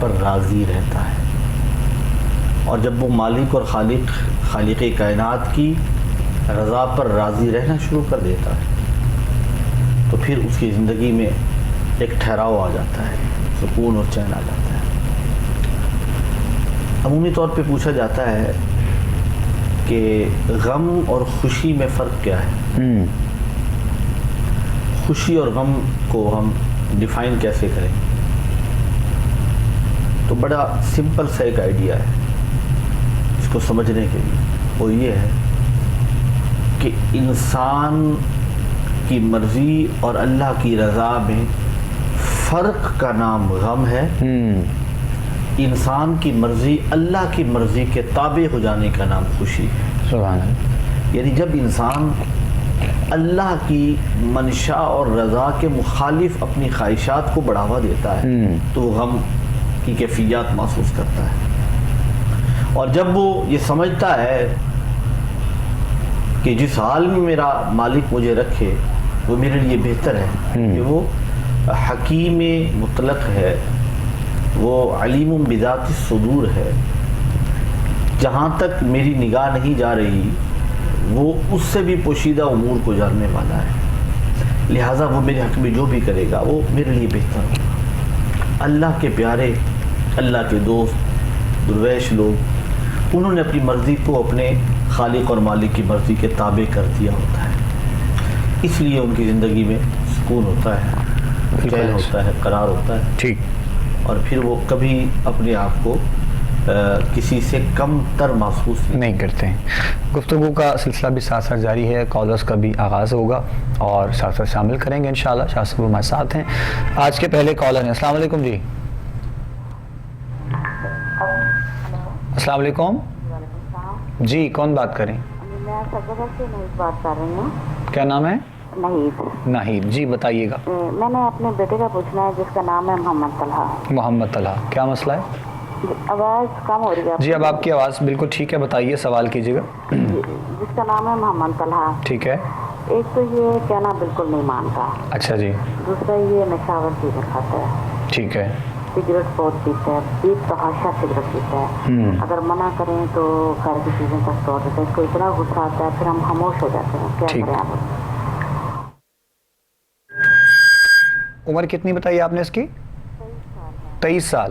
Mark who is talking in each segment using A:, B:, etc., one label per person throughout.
A: پر راضی رہتا ہے، اور جب وہ مالک اور خالق کائنات کی رضا پر راضی رہنا شروع کر دیتا ہے تو پھر اس کی زندگی میں ایک ٹھہراؤ آ جاتا ہے، سکون اور چین آ جاتا ہے۔ عمومی طور پہ پوچھا جاتا ہے کہ غم اور خوشی میں فرق کیا ہے؟ خوشی اور غم کو ہم ڈیفائن کیسے کریں؟ تو بڑا سمپل سا ایک آئیڈیا ہے اس کو سمجھنے کے لیے، وہ یہ ہے کہ انسان کی مرضی اور اللہ کی رضا میں فرق کا نام غم ہے، انسان کی مرضی اللہ کی مرضی کے تابع ہو جانے کا نام خوشی ہے۔
B: سبحان اللہ۔
A: یعنی جب انسان اللہ کی منشا اور رضا کے مخالف اپنی خواہشات کو بڑھاوا دیتا ہے تو وہ غم کی کیفیات محسوس کرتا ہے، اور جب وہ یہ سمجھتا ہے کہ جس حال میں میرا مالک مجھے رکھے وہ میرے لیے بہتر ہے، کہ وہ حکیم مطلق ہے، وہ علیم بذات الصدور ہے، جہاں تک میری نگاہ نہیں جا رہی وہ اس سے بھی پوشیدہ امور کو جاننے والا ہے، لہٰذا وہ میرے حق میں جو بھی کرے گا وہ میرے لیے بہتر ہوگا۔ اللہ کے پیارے، اللہ کے دوست درویش لوگ، انہوں نے اپنی مرضی کو اپنے خالق اور مالک کی مرضی کے تابع کر دیا ہوتا ہے، اس لیے ان کی زندگی میں سکون ہوتا ہے، چین ہوتا ہے، قرار ہوتا ہے،
B: ٹھیک،
A: اور پھر وہ کبھی اپنے آپ کو کسی سے کم تر محسوس
B: نہیں کرتے ہیں۔ گفتگو کا سلسلہ بھی ساتھ ساتھ جاری ہے، کالرز کا بھی آغاز ہوگا اور ساتھ ساتھ شامل کریں گے انشاءاللہ۔ شاہ صاحب ہمارے ساتھ ہیں، آج کے پہلے کالر ہیں۔ السلام علیکم جی۔ السلام علیکم جی، کون بات کریں؟
C: میں سرگودا سے نہید بات کر رہی ہوں۔
B: کیا نام ہے؟
C: نہید۔
B: ناہید جی، بتائیے گا۔
C: میں نے اپنے بیٹے کا پوچھنا ہے جس کا نام ہے محمد طلحہ۔
B: محمد طلحہ، کیا مسئلہ ہے؟
C: آواز کم ہو رہی ہے
B: جی اب آپ کی آواز بالکل ٹھیک ہے، بتائیے، سوال کیجیے گا۔
C: جس کا نام ہے محمد طلحہ،
B: ٹھیک ہے۔
C: ایک تو یہ کہنا بالکل نہیں مانتا،
B: اچھا جی،
C: دوسرا یہ نشاور چیزیں کھاتا ہے،
B: ٹھیک ہے۔
C: سگریٹ بہت پیتا ہے، بیس تحاشا سگریٹ پیتا ہے، اگر منع کریں تو گھر کی چیزیں تک توڑ دیتا ہے، اس کو اتنا غصہ آتا ہے پھر ہم خاموش ہو جاتے ہیں، کیا
B: ٹھیک۔
C: کریں آپ؟
B: عمر کتنی بتائی آپ نے اس کی؟ 23 سال۔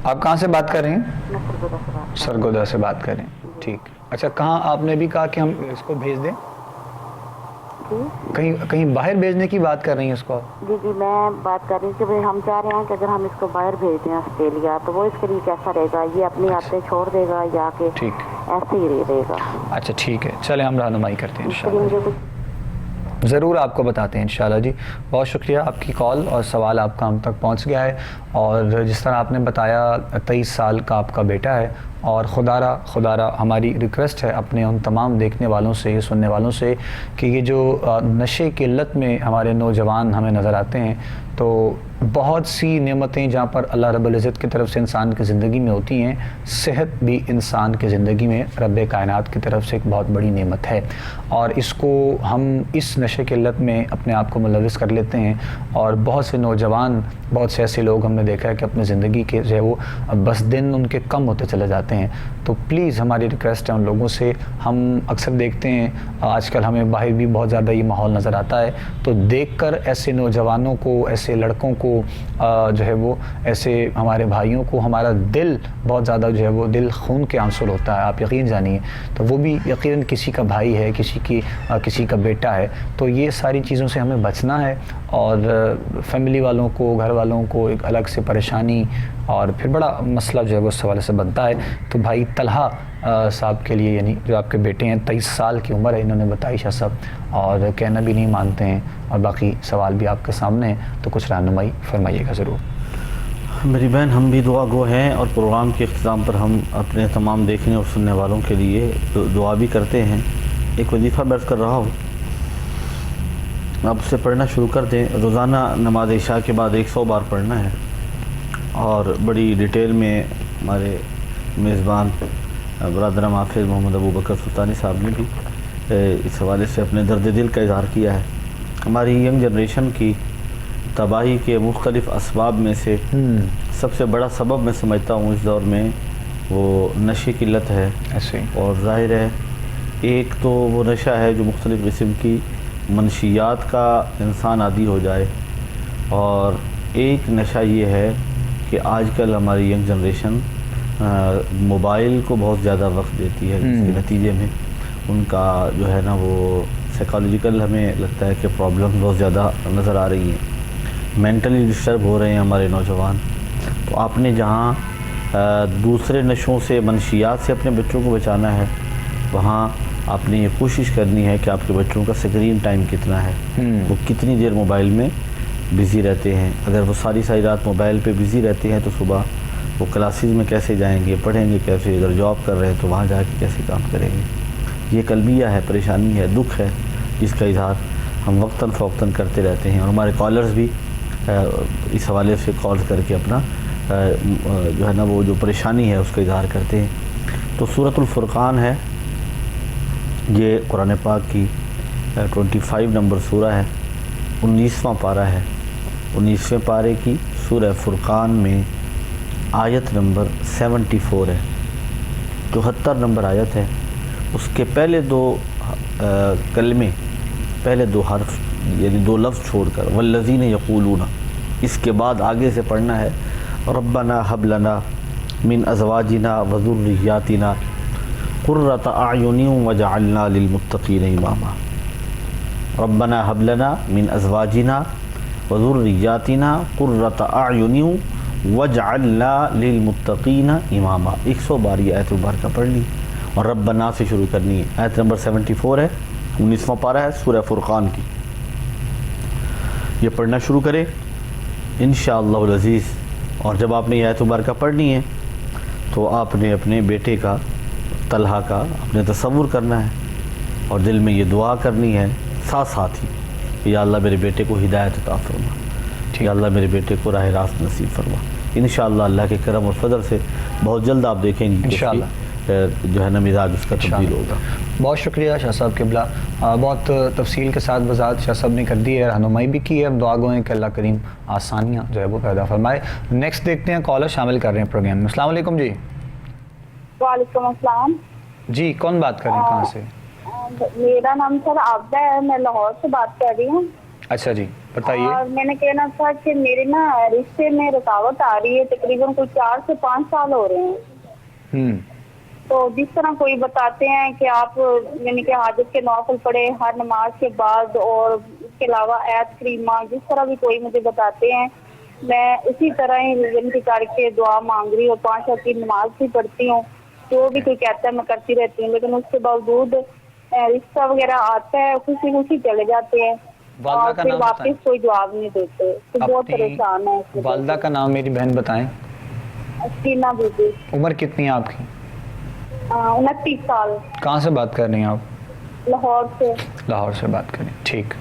B: آپ کہاں سے بات کر رہے ہیں؟
C: میں سرگودا سے بات
B: سرگودا سے بات کر رہے ہیں، ٹھیک۔ اچھا، کہاں آپ نے بھی کہا کہ ہم اس کو بھیج دیں؟ کہیں باہر بھیجنے کی بات کر رہی ہیں اس کو؟
C: جی جی، میں بات کر رہی ہوں کہ ہم چاہ رہے ہیں کہ اگر ہم اس کو باہر بھیج دیں آسٹریلیا تو وہ اس کے لیے کیسا رہے گا؟ یہ اپنی عادتیں چھوڑ دے گا یا کہ
B: ٹھیک،
C: ایسے ہی رہے گا؟
B: اچھا ٹھیک ہے، چلیں ہم رہنمائی کرتے ہیں
C: اس کے لیے
B: انشاءاللہ،
C: مجھے کچھ
B: ضرور آپ کو بتاتے ہیں انشاءاللہ جی۔ بہت شکریہ، آپ کی کال اور سوال آپ کا ہم تک پہنچ گیا ہے، اور جس طرح آپ نے بتایا 23 سال کا آپ کا بیٹا ہے، اور خدا را ہماری ریکویسٹ ہے اپنے ان تمام دیکھنے والوں سے، سننے والوں سے، کہ یہ جو نشے کی لت میں ہمارے نوجوان ہمیں نظر آتے ہیں، تو بہت سی نعمتیں جہاں پر اللہ رب العزت کی طرف سے انسان کی زندگی میں ہوتی ہیں، صحت بھی انسان کی زندگی میں رب کائنات کی طرف سے ایک بہت بڑی نعمت ہے، اور اس کو ہم اس نشے کی لت میں اپنے آپ کو ملوث کر لیتے ہیں، اور بہت سے نوجوان، بہت سے ایسے لوگ ہم نے دیکھا ہے کہ اپنی زندگی کے جو ہے وہ بس دن ان کے کم ہوتے چلے جاتے ہیں۔ تو پلیز ہماری ریکویسٹ ہے ان لوگوں سے، ہم اکثر دیکھتے ہیں آج کل ہمیں باہر بھی بہت زیادہ یہ ماحول نظر آتا ہے، تو دیکھ کر ایسے نوجوانوں کو، ایسے لڑکوں کو جو ہے وہ، ایسے ہمارے بھائیوں کو ہمارا دل بہت زیادہ جو ہے وہ دل خون کے آنسر ہوتا ہے، آپ یقین جانیے۔ تو وہ بھی یقیناً کسی کا بھائی ہے، کسی کا بیٹا ہے، تو یہ ساری چیزوں سے ہمیں بچنا ہے، اور فیملی والوں کو، گھر والوں کو ایک الگ سے پریشانی اور پھر بڑا مسئلہ جو ہے وہ اس حوالے سے بنتا ہے۔ تو بھائی طلحہ صاحب کے لیے، یعنی جو آپ کے بیٹے ہیں، 23 سال کی عمر ہے انہوں نے بتائی شاہ صاحب، اور کہنا بھی نہیں مانتے ہیں، اور باقی سوال بھی آپ کے سامنے ہیں، تو کچھ رہنمائی فرمائیے گا ضرور۔
A: میری بہن، ہم بھی دعا گو ہیں، اور پروگرام کے اختتام پر ہم اپنے تمام دیکھنے اور سننے والوں کے لیے دعا بھی کرتے ہیں۔ ایک وظیفہ برس کر رہا ہوں، آپ اسے پڑھنا شروع کر دیں۔ روزانہ نماز عشاء کے بعد 100 بار پڑھنا ہے، اور بڑی ڈیٹیل میں ہمارے میزبان برادر حافظ محمد ابو بکر سلطانی صاحب نے بھی اس حوالے سے اپنے درد دل کا اظہار کیا ہے۔ ہماری ینگ جنریشن کی تباہی کے مختلف اسباب میں سے سب سے بڑا سبب میں سمجھتا ہوں اس دور میں وہ نشے کی لت ہے.
B: ایسے
A: اور ظاہر ہے ایک تو وہ نشہ ہے جو مختلف قسم کی منشیات کا انسان عادی ہو جائے, اور ایک نشہ یہ ہے کہ آج کل ہماری ینگ جنریشن موبائل کو بہت زیادہ وقت دیتی ہے, جس کے نتیجے میں ان کا جو ہے نا وہ سائیکالوجیکل ہمیں لگتا ہے کہ پرابلم بہت زیادہ نظر آ رہی ہیں, مینٹلی ڈسٹرب ہو رہے ہیں ہمارے نوجوان. تو آپ نے جہاں دوسرے نشوں سے منشیات سے اپنے بچوں کو بچانا ہے, وہاں آپ نے یہ کوشش کرنی ہے کہ آپ کے بچوں کا اسکرین ٹائم کتنا ہے, وہ کتنی دیر موبائل میں بزی رہتے ہیں. اگر وہ ساری رات موبائل پہ بزی رہتے ہیں تو صبح وہ کلاسز میں کیسے جائیں گے, پڑھیں گے کیسے, اگر جاب کر رہے ہیں تو وہاں جا کے کیسے کام کریں گے. یہ قلبیہ ہے, پریشانی ہے, دکھ ہے, جس کا اظہار ہم وقتاً فوقتاً کرتے رہتے ہیں, اور ہمارے کالرز بھی اس حوالے سے کال کر کے اپنا جو ہے نا وہ جو پریشانی ہے اس کا اظہار کرتے ہیں. تو سورۃ الفرقان ہے, یہ قرآن پاک کی 25 نمبر سورہ ہے, 19واں پارہ ہے. 19ویں پارے کی سورہ فرقان میں آیت نمبر 74 ہے, 74 نمبر آیت ہے. اس کے پہلے دو کلمے, پہلے دو حرف یعنی دو لفظ چھوڑ کر والذین یقولون, اس کے بعد آگے سے پڑھنا ہے ربنا ھب لنا من ازواجنا وذریاتنا قرۃ اعین وجعلنا للمتقین اماما. ربنا ھب لنا من ازواجنا وذریاتنا قرۃ اعین وجعلنا للمتقین اماما. 100 بار یہ آیت مبارکہ پڑھ لی اور ربنا سے شروع کرنی ہے. آیت نمبر 74 ہے, 19واں پارہ ہے سورہ فرقان کی. یہ پڑھنا شروع کرے انشاءاللہ العزیز. اور جب آپ نے یہ آیت مبارکہ پڑھنی ہے تو آپ نے اپنے بیٹے کا, طلحہ کا, اپنے تصور کرنا ہے اور دل میں یہ دعا کرنی ہے ساتھ ساتھ ہی کہ یا اللہ میرے بیٹے کو ہدایت عطا فرما, یا اللہ میرے بیٹے کو راہ راست نصیب فرما. انشاءاللہ اللہ کے کرم اور فضل سے بہت جلد آپ دیکھیں گے انشاءاللہ جو ہے نا مزاج اس کا تبدیل ہوگا.
B: بہت شکریہ شاہ صاحب قبلہ, بہت تفصیل کے ساتھ وضاحت شاہ صاحب نے کر دی ہے, رہنمائی بھی کی ہے. اب دعا گوئیں کہ اللہ کریم آسانیاں جو ہے وہ پیدا فرمائے. نیکسٹ دیکھتے ہیں, کالر شامل کر رہے ہیں پروگرام میں. السلام علیکم جی.
C: وعلیکم السلام
B: جی, کون بات کر رہے ہیں, کہاں سے؟
C: میرا نام سر عابدہ ہے, میں لاہور سے بات کر رہی ہوں.
B: اچھا جی, بتائیے.
C: اور میں نے کہنا تھا کہ میرے نا رشتے میں رکاوٹ آ رہی ہے, تقریباً کوئی 4 سے 5 سال ہو رہے ہیں. تو جس طرح کوئی بتاتے ہیں کہ آپ یعنی کہ حاجت کے نوافل پڑھے ہر نماز کے بعد, اور اس کے علاوہ آیت کریمہ, جس طرح بھی کوئی مجھے بتاتے ہیں میں اسی طرح ہی ونتی کر کے دعا مانگ رہی ہوں. 5 وقت کی نماز بھی پڑھتی ہوں, جو بھی کوئی کہتا ہے میں کرتی رہتی ہوں, لیکن اس کے باوجود رشتہ وغیرہ آتا ہے خوشی خوشی چلے جاتے ہیں اور پھر واپس کوئی جواب نہیں دیتے. تو بہت پریشان ہے.
B: والدہ کا نام میری بہن بتائیں.
C: سینا بی بی.
B: عمر کتنی ہے آپ کی؟
C: 29 سال.
B: کہاں سے بات کر رہی ہیں آپ؟
C: لاہور سے.
B: لاہور سے بات کریں, ٹھیک.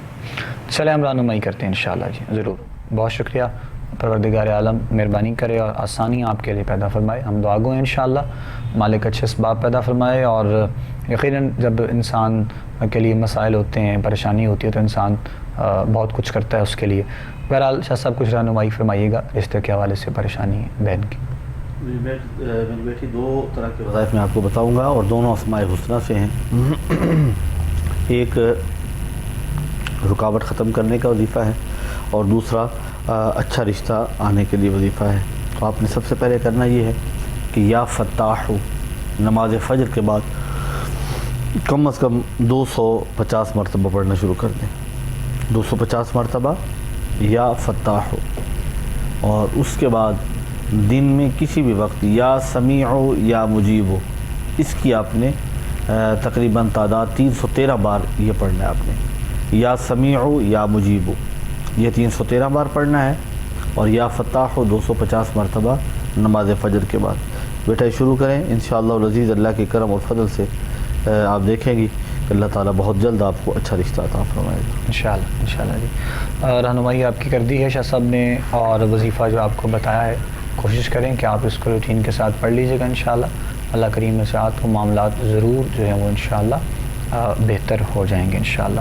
B: چلے ہم رہنمائی کرتے ہیں انشاءاللہ. جی ضرور, بہت شکریہ. پروردگار عالم مہربانی کرے اور آسانیاں آپ کے لیے پیدا فرمائے. ہم دعا گو ہیں انشاءاللہ مالک اچھے اسباب پیدا فرمائے. اور یقیناً جب انسان کے لیے مسائل ہوتے ہیں, پریشانی ہوتی ہے, تو انسان بہت کچھ کرتا ہے اس کے لیے. بہرحال شاہ صاحب کچھ رہنمائی فرمائیے گا رشتے کے حوالے سے, پریشانی ہے بہن کی.
A: میری بیٹی 2 طرح کے وظائف میں آپ کو بتاؤں گا, اور دونوں اسماء الحسنی سے ہیں. ایک رکاوٹ ختم کرنے کا وظیفہ ہے, اور دوسرا اچھا رشتہ آنے کے لیے وظیفہ ہے. تو آپ نے سب سے پہلے کرنا یہ ہے کہ یا فتاح نماز فجر کے بعد کم از کم 250 مرتبہ پڑھنا شروع کر دیں. 250 مرتبہ یا فتاح, اور اس کے بعد دن میں کسی بھی وقت یا سمیع یا مجیب, اس کی آپ نے تقریباً تعداد 313 بار یہ پڑھنا ہے. آپ نے یا سمیع یا مجیب یہ 313 بار پڑھنا ہے, اور یا فتاح 250 مرتبہ نماز فجر کے بعد. بیٹا شروع کریں انشاءاللہ العزیز. اللہ کے کرم اور فضل سے آپ دیکھیں گی کہ اللہ تعالیٰ بہت جلد آپ کو اچھا رشتہ عطا فرمائے گا
B: انشاءاللہ. انشاءاللہ جی, رہنمائی آپ کی کر دی ہے شاہ صاحب نے, اور وظیفہ جو آپ کو بتایا ہے کوشش کریں کہ آپ اس کو روٹین کے ساتھ پڑھ لیجیے گا انشاءاللہ. اللہ کریم میں ساتھ کو معاملات ضرور جو ہیں وہ انشاءاللہ بہتر ہو جائیں گے انشاءاللہ.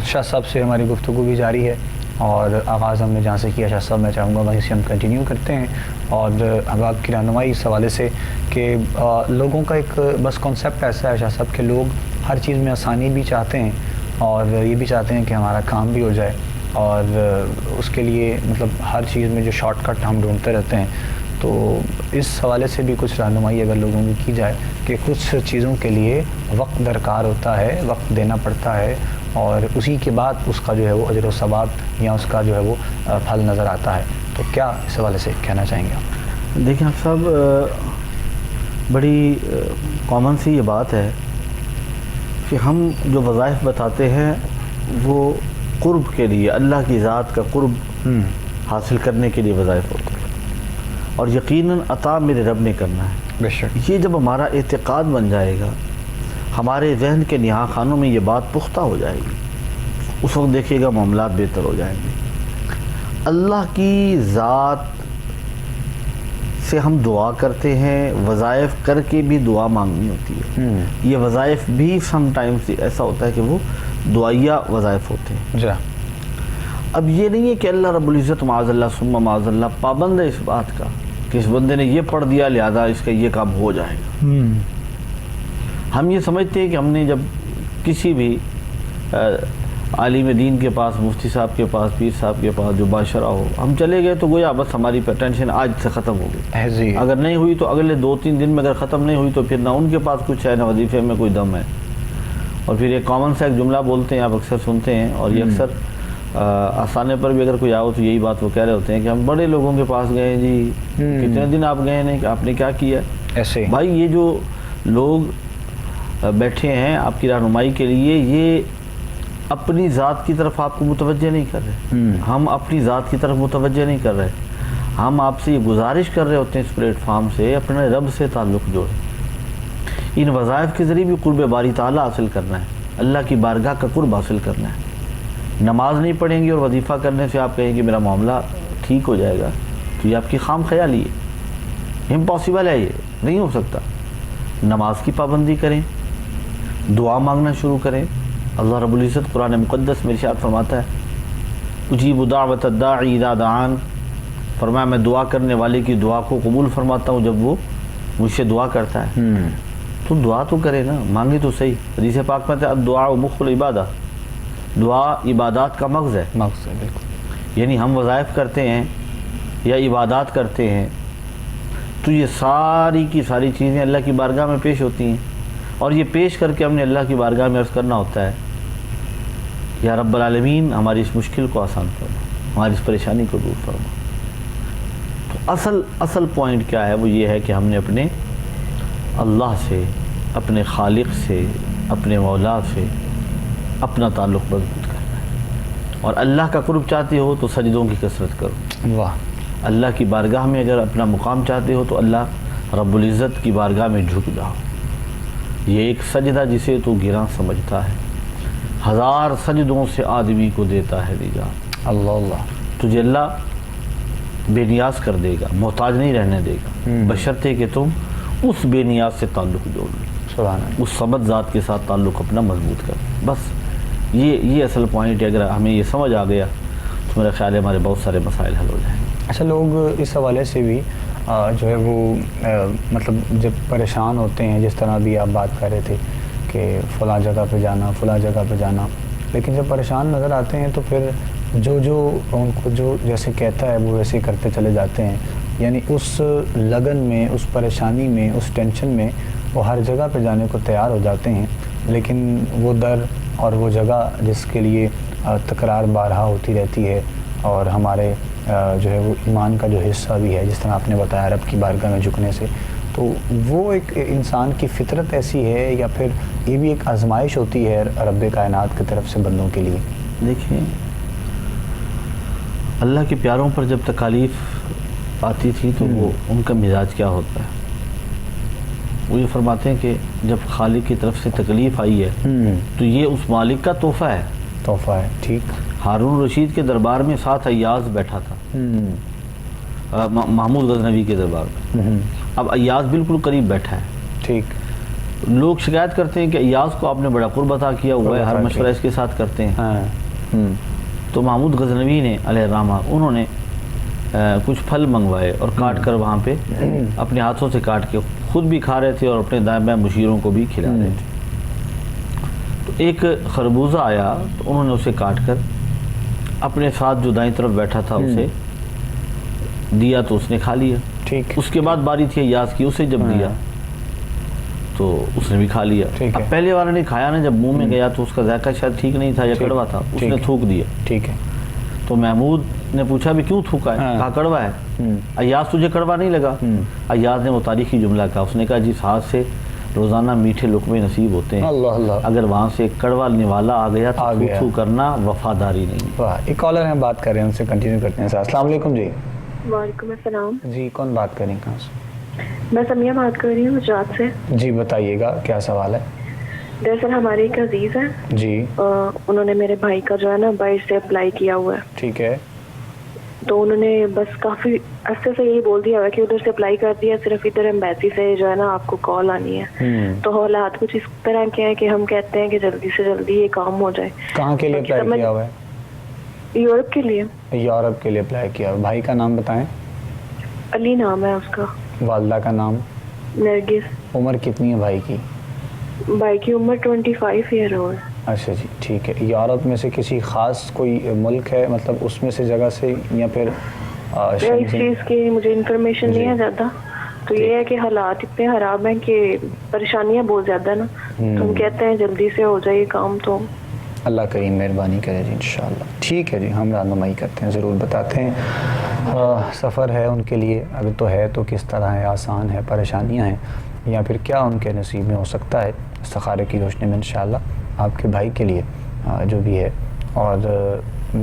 B: شاہ صاحب سے ہماری گفتگو بھی جاری ہے. اور آغاز ہم نے جہاں سے کیا شاہ صاحب، میں چاہوں گا وہیں سے ہم کنٹینیو کرتے ہیں. اور اب آپ کی رہنمائی اس حوالے سے کہ لوگوں کا ایک بس کانسیپٹ ایسا ہے شاہ صاحب کہ لوگ ہر چیز میں آسانی بھی چاہتے ہیں اور یہ بھی چاہتے ہیں کہ ہمارا کام بھی ہو جائے، اور اس کے لیے مطلب ہر چیز میں جو شارٹ کٹ ہم ڈھونڈتے رہتے ہیں. تو اس حوالے سے بھی کچھ رہنمائی اگر لوگوں کی کی جائے کہ کچھ چیزوں کے لیے وقت درکار ہوتا ہے، وقت دینا پڑتا ہے، اور اسی کے بعد اس کا جو ہے وہ اجر و ثواب یا اس کا جو ہے وہ پھل نظر آتا ہے. تو کیا اس حوالے سے کہنا چاہیں گے آپ؟
A: دیکھیں آپ صاحب، بڑی کامن سی یہ بات ہے کہ ہم جو وظائف بتاتے ہیں وہ قرب کے لیے، اللہ کی ذات کا قرب حاصل کرنے کے لیے وظائف ہوتے ہیں، اور یقیناً عطا میرے رب نے کرنا ہے.
B: بے شک.
A: یہ جب ہمارا اعتقاد بن جائے گا، ہمارے ذہن کے نہا خانوں میں یہ بات پختہ ہو جائے گی، اس وقت دیکھیے گا معاملات بہتر ہو جائیں گے. اللہ کی ذات سے ہم دعا کرتے ہیں، وظائف کر کے بھی دعا مانگنی ہوتی ہے. یہ وظائف بھی سم ٹائمز ایسا ہوتا ہے کہ وہ دعائیہ وظائف ہوتے ہیں.
B: جی.
A: اب یہ نہیں ہے کہ اللہ رب العزت معاذ اللہ ثم معاذ اللہ پابند ہے اس بات کا کہ اس بندے نے یہ پڑھ دیا لہذا اس کا یہ کام ہو جائے گا. ہم یہ سمجھتے ہیں کہ ہم نے جب کسی بھی عالم دین کے پاس، مفتی صاحب کے پاس، پیر صاحب کے پاس جو باشرہ ہو، ہم چلے گئے تو گویا بس ہماری ٹینشن آج سے ختم ہو گئی. اگر نہیں ہوئی تو اگلے 2-3 دن میں اگر ختم نہیں ہوئی تو پھر نہ ان کے پاس کچھ ہے، نہ وظیفے میں کوئی دم ہے. اور پھر ایک کامن سا ایک جملہ بولتے ہیں، آپ اکثر سنتے ہیں، اور یہ اکثر آسانے پر بھی اگر کوئی آؤ تو یہی بات وہ کہہ رہے ہوتے ہیں کہ ہم بڑے لوگوں کے پاس گئے جی، کتنے دن آپ گئے نہیں، کہ آپ نے کیا کیا
B: ایسے.
A: بھائی یہ جو لوگ بیٹھے ہیں آپ کی رہنمائی کے لیے، یہ اپنی ذات کی طرف آپ کو متوجہ نہیں کر رہے. ہم اپنی ذات کی طرف متوجہ نہیں کر رہے. ہم آپ سے یہ گزارش کر رہے ہوتے ہیں اس پلیٹ فارم سے اپنے رب سے تعلق جوڑیں. ان وظائف کے ذریعے بھی قرب باری تعالیٰ حاصل کرنا ہے، اللہ کی بارگاہ کا قرب حاصل کرنا ہے. نماز نہیں پڑھیں گے اور وظیفہ کرنے سے آپ کہیں کہ میرا معاملہ ٹھیک ہو جائے گا، تو یہ آپ کی خام خیالی ہے، امپاسبل ہے، یہ نہیں ہو سکتا. نماز کی پابندی کریں، دعا مانگنا شروع کریں. اللہ رب العزت قرآن مقدس میں ارشاد فرماتا ہے اجیب دعوت الداعی اذا دعان، فرمایا میں دعا کرنے والے کی دعا کو قبول فرماتا ہوں جب وہ مجھ سے دعا کرتا ہے. تو دعا تو کرے نا، مانگے تو صحیح. حدیث پاک میں ہے الدعاء مخ العبادہ، دعا عبادات کا مغز ہے. یعنی ہم وظائف کرتے ہیں یا عبادات کرتے ہیں تو یہ ساری کی ساری چیزیں اللہ کی بارگاہ میں پیش ہوتی ہیں، اور یہ پیش کر کے ہم نے اللہ کی بارگاہ میں عرض کرنا ہوتا ہے یا رب العالمین ہماری اس مشکل کو آسان فرما، ہماری اس پریشانی کو دور فرما. تو اصل پوائنٹ کیا ہے؟ وہ یہ ہے کہ ہم نے اپنے اللہ سے، اپنے خالق سے، اپنے مولا سے اپنا تعلق مضبوط کرنا ہے. اور اللہ کا قرب چاہتے ہو تو سجدوں کی کثرت کرو.
B: واہ. اللہ
A: کی بارگاہ میں اگر اپنا مقام چاہتے ہو تو اللہ رب العزت کی بارگاہ میں جھک جاؤ. یہ ایک سجدہ جسے تو گراں سمجھتا ہے، 1000 سجدوں سے آدمی کو دیتا ہے نجات. اللہ اللہ. تجھے اللہ بے نیاز کر دے گا، محتاج نہیں رہنے دے گا، بشرطے کہ تم اس بے نیاز سے تعلق جوڑ لو. سبحان اللہ. اس صمد ذات کے ساتھ تعلق اپنا مضبوط کر. بس یہ اصل پوائنٹ ہے. اگر ہمیں یہ سمجھ آ گیا تو میرا خیال ہے ہمارے بہت سارے مسائل حل ہو جائیں گے.
B: اچھا، لوگ اس حوالے سے بھی جو ہے وہ مطلب جب پریشان ہوتے ہیں، جس طرح بھی آپ بات کر رہے تھے کہ فلاں جگہ پہ جانا، فلاں جگہ پہ جانا، لیکن جب پریشان نظر آتے ہیں تو پھر جو ان کو جو جیسے کہتا ہے وہ ویسے کرتے چلے جاتے ہیں. یعنی اس لگن میں، اس پریشانی میں، اس ٹینشن میں وہ ہر جگہ پہ جانے کو تیار ہو جاتے ہیں، لیکن وہ در اور وہ جگہ جس کے لیے تکرار بارہا ہوتی رہتی ہے، اور ہمارے جو ہے وہ ایمان کا جو حصہ بھی ہے، جس طرح آپ نے بتایا رب کی بارگاہ میں جھکنے سے، تو وہ ایک انسان کی فطرت ایسی ہے یا پھر یہ بھی ایک آزمائش ہوتی ہے رب کائنات کی طرف سے بندوں کے لیے؟
A: دیکھیں، اللہ کے پیاروں پر جب تکالیف آتی تھی تو وہ ان کا مزاج کیا ہوتا ہے؟ وہ یہ فرماتے ہیں کہ جب خالق کی طرف سے تکلیف آئی ہے تو یہ اس مالک کا تحفہ ہے.
B: تحفہ ہے. ٹھیک. ہارون
A: رشید کے دربار میں 7 ایاز بیٹھا تھا، محمود غزنوی کے دربار میں. اب ایاز بالکل قریب بیٹھا ہے.
B: ٹھیک.
A: لوگ شکایت کرتے ہیں کہ ایاز کو آپ نے بڑا قرب عطا کیا ہوا ہے، ہر مشورہ اس کے ساتھ کرتے ہیں. تو محمود غزنوی نے علیہ الرحمہ انہوں نے کچھ پھل منگوائے اور کاٹ کر وہاں پہ اپنے ہاتھوں سے کاٹ کے خود بھی کھا رہے تھے اور اپنے دائیں بائیں مشیروں کو بھی کھلا رہے تھے. تو ایک خربوزہ آیا تو انہوں نے اسے کاٹ کر اپنے ساتھ جو دائیں طرف بیٹھا تھا اسے دیا تو اس نے کھا لیا.
B: ٹھیک.
A: اس کے بعد باری تھی ایاز کی, اسے جب دیا تو اس نے بھی کھا لیا. اب پہلے والے نے کھایا نا, جب منہ میں گیا تو اس کا ذائقہ شاید ٹھیک نہیں تھا یا کڑوا تھا, اس نے تھوک دیا.
B: ٹھیک ہے.
A: تو محمود نے پوچھا بھی کیوں تھوکا ہے؟ کہا کڑوا ہے. ایاز تجھے کڑوا نہیں لگا؟ ایاز نے وہ تاریخی جملہ کہا, اس نے کہا جس ہاتھ سے روزانہ میٹھے لقمے نصیب ہوتے ہیں اگر وہاں سے کڑوا نوالا آ گیا تو تھو کرنا وفاداری نہیں.
B: ایک کالر ہیں, بات کر رہے ہیں, ان سے کنٹینیو کرتے ہیں. السلام علیکم. جی
D: وعلیکم السلام.
B: جی کون بات کر رہی ہیں, کہاں سے؟
D: میں سمیہ بات کر رہی ہوں گجرات سے.
B: جی بتائیے گا کیا سوال ہے.
D: دراصل ہمارے ایک عزیز ہیں,
B: جی
D: انہوں نے میرے بھائی کا جو ہے نا باہر سے اپلائی کیا ہوا ہے.
B: ٹھیک ہے.
D: تو انہوں نے بس کافی عرصے سے یہی بول دیا ہوا کہ ادھر سے اپلائی کر دیا, صرف ادھر ایمبیسی سے جو ہے نا آپ کو کال آنی ہے. تو حالات کچھ اس طرح کے ہیں کہ ہم کہتے ہیں کہ جلدی سے جلدی یہ کام ہو جائے.
B: کہاں کے لیے اپلائی کیا ہوا ہے؟
D: یورپ کے لیے.
B: یورپ کے لیے اپلائی کیا ہوا. بھائی کا نام بتائیں.
D: علی نام ہے اس کا.
B: والدہ کا نام؟
D: نرگس.
B: عمر کتنی ہے بھائی کی؟
D: بھائی کی عمر 25 ایئر ہو.
B: اچھا جی ٹھیک ہے. یورپ میں سے کسی خاص کوئی ملک ہے, مطلب اس میں سے جگہ سے, یا پھر
D: اس چیز کی مجھے انفارمیشن نہیں ہے زیادہ. تو یہ ہے کہ حالات اتنے خراب ہیں کہ پریشانیاں بہت زیادہ نا, تو ہم کہتے ہیں جلدی سے ہو جائے کام. تو
B: اللہ کریم مہربانی کرے جی انشاءاللہ. ٹھیک ہے جی, ہم رہنمائی کرتے ہیں, ضرور بتاتے ہیں. سفر ہے ان کے لیے, اگر تو ہے تو کس طرح ہے, آسان ہے, پریشانیاں ہیں, یا پھر کیا ان کے نصیب میں ہو سکتا ہے, استخارے کی روشنی میں انشاءاللہ آپ کے بھائی کے لیے جو بھی ہے. اور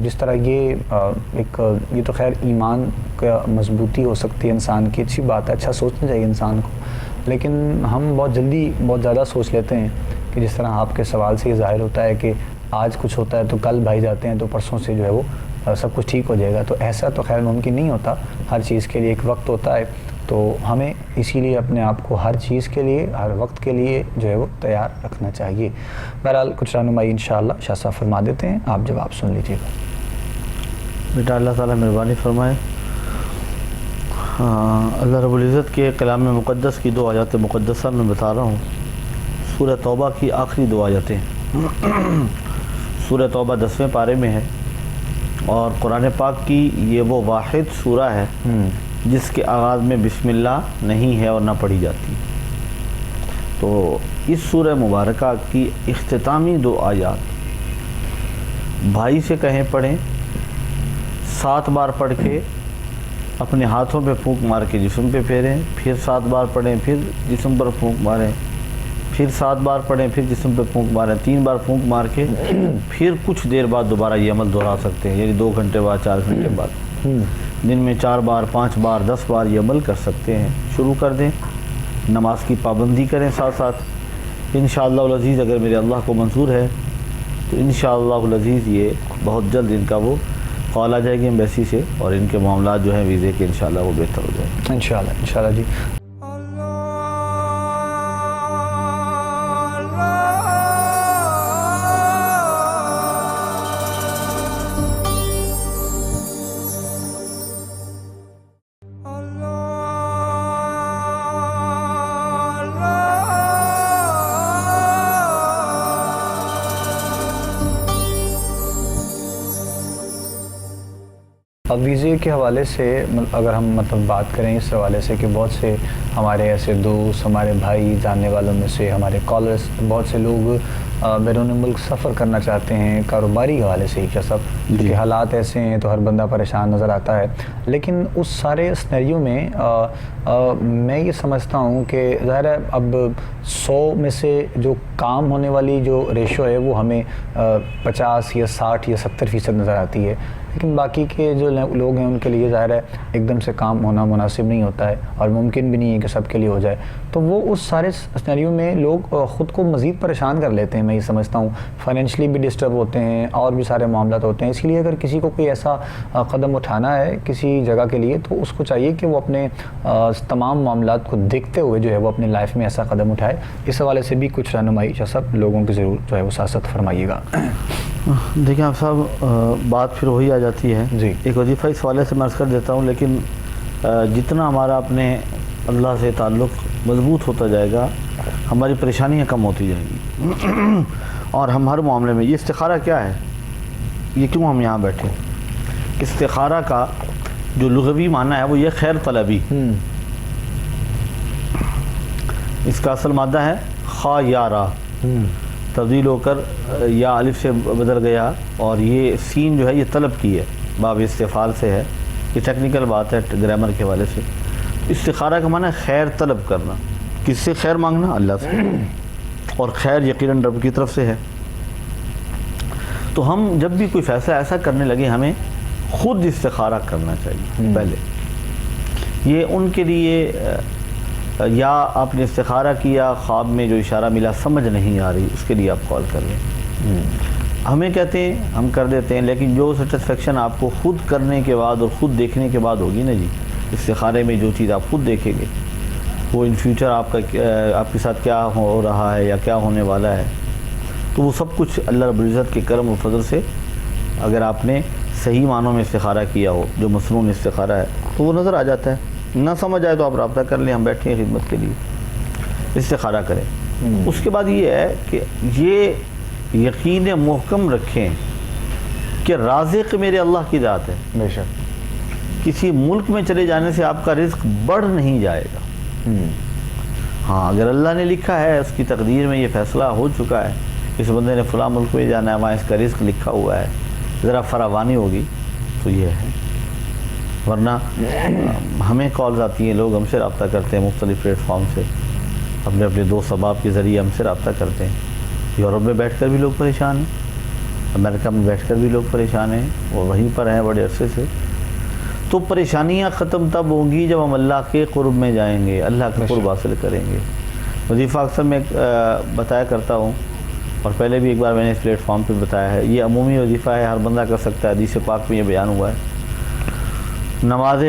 B: جس طرح یہ تو خیر ایمان کا مضبوطی ہو سکتی ہے انسان کی, اچھی بات ہے, اچھا سوچنا چاہیے انسان کو. لیکن ہم بہت جلدی بہت زیادہ سوچ لیتے ہیں کہ جس طرح آپ کے سوال سے یہ ظاہر ہوتا ہے کہ آج کچھ ہوتا ہے تو کل بھائی جاتے ہیں تو پرسوں سے جو ہے وہ سب کچھ ٹھیک ہو جائے گا. تو ایسا تو خیر ممکن نہیں ہوتا, ہر چیز کے لیے ایک وقت ہوتا ہے. تو ہمیں اسی لیے اپنے آپ کو ہر چیز کے لیے, ہر وقت کے لیے جو ہے وہ تیار رکھنا چاہیے. بہرحال کچھ رہنمائی انشاءاللہ شاہ صاحب فرما دیتے ہیں, آپ جواب سن لیجیے گا.
A: بیٹا اللہ تعالیٰ مہربانی فرمائے. اللہ رب العزت کے کلام مقدس کی 2 آیات مقدسہ میں بتا رہا ہوں. سورہ توبہ کی آخری 2 آیتیں. سورہ توبہ 10ویں پارے میں ہے, اور قرآن پاک کی یہ وہ واحد سورہ ہے جس کے آغاز میں بسم اللہ نہیں ہے اور نہ پڑھی جاتی. تو اس سورہ مبارکہ کی اختتامی 2 آیات بھائی سے کہیں پڑھیں, 7 بار پڑھ کے اپنے ہاتھوں پہ پھونک مار کے جسم پہ پھیریں, پھر 7 بار پڑھیں, پھر جسم پر پھونک ماریں, پھر 7 بار پڑھیں, پھر جسم پہ پھونک ماریں, 3 بار پھونک مار کے پھر کچھ دیر بعد دوبارہ یہ عمل دہرا سکتے ہیں. یعنی 2 گھنٹے بعد, 4 گھنٹے بعد, دن میں 4 بار, 5 بار, 10 بار یہ عمل کر سکتے ہیں. شروع کر دیں, نماز کی پابندی کریں ساتھ ساتھ. انشاءاللہ العزیز اگر میرے اللہ کو منظور ہے تو انشاءاللہ العزیز یہ بہت جلد ان کا وہ کال آ جائے گی ایمبیسی سے, اور ان کے معاملات جو ہیں ویزے کے انشاءاللہ وہ بہتر ہو جائیں گے
B: انشاءاللہ جی. اب ویزے کے حوالے سے اگر ہم بات کریں اس حوالے سے کہ بہت سے ہمارے ایسے دوست, ہمارے بھائی, جاننے والوں میں سے ہمارے کالرز, بہت سے لوگ بیرون ملک سفر کرنا چاہتے ہیں کاروباری حوالے سے ہی. کیا سب کہ حالات ایسے ہیں تو ہر بندہ پریشان نظر آتا ہے. لیکن اس سارے سنیریو میں میں یہ سمجھتا ہوں کہ ظاہر ہے اب 100 میں سے جو کام ہونے والی جو ریشو ہے وہ ہمیں 50 یا 60 یا 70% نظر آتی ہے. لیکن باقی کے جو لوگ ہیں ان کے لیے ظاہر ہے ایک دم سے کام ہونا مناسب نہیں ہوتا ہے, اور ممکن بھی نہیں ہے کہ سب کے لیے ہو جائے. تو وہ اس سارے سنیریو میں لوگ خود کو مزید پریشان کر لیتے ہیں. میں یہ سمجھتا ہوں فائنینشلی بھی ڈسٹرب ہوتے ہیں, اور بھی سارے معاملات ہوتے ہیں. اسی لیے اگر کسی کو کوئی ایسا قدم اٹھانا ہے کسی جگہ کے لیے تو اس کو چاہیے کہ وہ اپنے تمام معاملات کو دیکھتے ہوئے جو ہے وہ اپنی لائف میں ایسا قدم اٹھائے. اس حوالے سے بھی کچھ رہنمائی سب لوگوں کی ضرور جو ہے وہ سیاست فرمائیے گا.
A: دیکھیں آپ صاحب، بات پھر وہی آ جاتی ہے
B: جی۔
A: ایک وظیفہ اس حوالے سے میں عرض کر دیتا ہوں، لیکن جتنا ہمارا اپنے اللہ سے تعلق مضبوط ہوتا جائے گا ہماری پریشانیاں کم ہوتی جائیں گی، اور ہم ہر معاملے میں، یہ استخارہ کیا ہے، یہ کیوں ہم یہاں بیٹھے؟ استخارہ کا جو لغوی معنی ہے وہ یہ خیر طلبی، اس کا اصل مادہ ہے خا یا را، تبدیل ہو کر یا الف سے بدل گیا، اور یہ سین جو ہے یہ طلب کی ہے، باب استفعال سے ہے، یہ ٹیکنیکل بات ہے گرامر کے حوالے سے۔ استخارہ کا معنی ہے خیر طلب کرنا، کس سے خیر مانگنا؟ اللہ سے، اور خیر یقیناً رب کی طرف سے ہے۔ تو ہم جب بھی کوئی فیصلہ ایسا کرنے لگے ہمیں خود استخارہ کرنا چاہیے پہلے۔ یہ ان کے لیے، یا آپ نے استخارہ کیا، خواب میں جو اشارہ ملا سمجھ نہیں آ رہی، اس کے لیے آپ کال کر لیں۔ ہمیں کہتے ہیں ہم کر دیتے ہیں، لیکن جو سیٹسفیکشن آپ کو خود کرنے کے بعد اور خود دیکھنے کے بعد ہوگی نا جی، استخارے میں جو چیز آپ خود دیکھیں گے وہ ان فیوچر آپ کے ساتھ کیا ہو رہا ہے یا کیا ہونے والا ہے، تو وہ سب کچھ اللہ رب العزت کے کرم و فضل سے، اگر آپ نے صحیح معنوں میں استخارہ کیا ہو، جو مسنون استخارہ ہے، تو وہ نظر آ جاتا ہے۔ نہ سمجھ آئے تو آپ رابطہ کر لیں، ہم بیٹھے ہیں خدمت کے لیے، استخارہ کریں۔ اس کے بعد یہ ہے کہ یہ یقین محکم رکھیں کہ رازق میرے اللہ کی ذات ہے،
B: بے شک۔
A: کسی ملک میں چلے جانے سے آپ کا رزق بڑھ نہیں جائے گا۔ ہاں، اگر اللہ نے لکھا ہے، اس کی تقدیر میں یہ فیصلہ ہو چکا ہے، اس بندے نے فلاں ملک میں جانا ہے، وہاں اس کا رزق لکھا ہوا ہے، ذرا فراوانی ہوگی تو یہ ہے۔ ورنہ ہمیں کالز آتی ہیں، لوگ ہم سے رابطہ کرتے ہیں مختلف پلیٹ فارم سے، اپنے اپنے دوست احباب کے ذریعے ہم سے رابطہ کرتے ہیں۔ یورپ میں بیٹھ کر بھی لوگ پریشان ہیں، امریکہ میں بیٹھ کر بھی لوگ پریشان ہیں، اور وہیں پر ہیں بڑے عرصے سے۔ تو پریشانیاں ختم تب ہوں گی جب ہم اللہ کے قرب میں جائیں گے، اللہ کا قرب حاصل کریں گے۔ وظیفہ اکثر میں بتایا کرتا ہوں، اور پہلے بھی ایک بار میں نے اس پلیٹ فارم پہ بتایا ہے، یہ عمومی وظیفہ ہے، ہر بندہ کر سکتا ہے، حدیث پاک میں یہ بیان ہوا ہے۔ نماز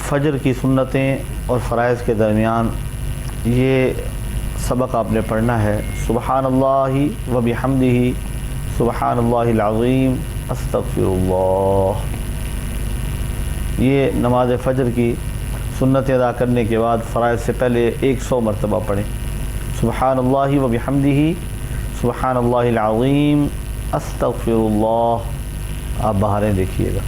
A: فجر کی سنتیں اور فرائض کے درمیان یہ سبق آپ نے پڑھنا ہے، سبحان اللہ و بحمدہ، سبحان اللہ العظیم، استغفر اللہ۔ یہ نماز فجر کی سنتیں ادا کرنے کے بعد فرائض سے پہلے 100 مرتبہ پڑھیں، سبحان اللہ و بحمدہ، سبحان اللہ العظیم، استغفر اللہ۔ آپ بہاریں دیکھیے گا،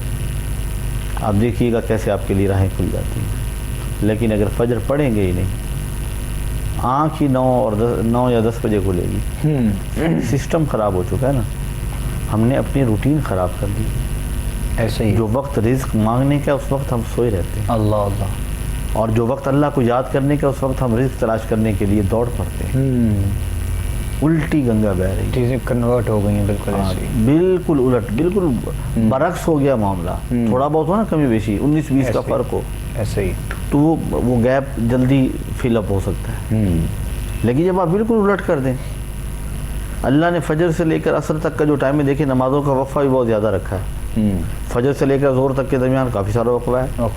A: آپ دیکھیے گا کیسے آپ کے لیے راہیں کھل جاتی ہیں۔ لیکن اگر فجر پڑھیں گے ہی نہیں، آنکھ ہی 9 یا 10 بجے کھلے گی، سسٹم خراب ہو چکا ہے نا، ہم نے اپنی روٹین خراب کر دی۔
B: ایسے ہی
A: جو وقت رزق مانگنے کا اس وقت ہم سوئے رہتے ہیں،
B: اللہ اللہ،
A: اور جو وقت اللہ کو یاد کرنے کا اس وقت ہم رزق تلاش کرنے کے لیے دوڑ پڑتے ہیں۔ الٹی گنگا بہ رہی،
B: چیزیں کنورٹ ہو گئی ہیں، بالکل ایسے ہی،
A: بالکل الٹ، بالکل برعکس ہو گیا معاملہ۔ تھوڑا بہت ہو نا کمی بیشی، 19-20 کا فرق ہو،
B: ایسے ہی،
A: تو وہ گیپ جلدی فل اپ ہو سکتا ہے۔ لیکن جب آپ بالکل الٹ کر دیں، اللہ نے فجر سے لے کر عصر تک کا جو ٹائم میں دیکھیں، نمازوں کا وقفہ بھی بہت زیادہ رکھا ہے۔ فجر سے لے کر زور تک کے درمیان کافی سارا وقفہ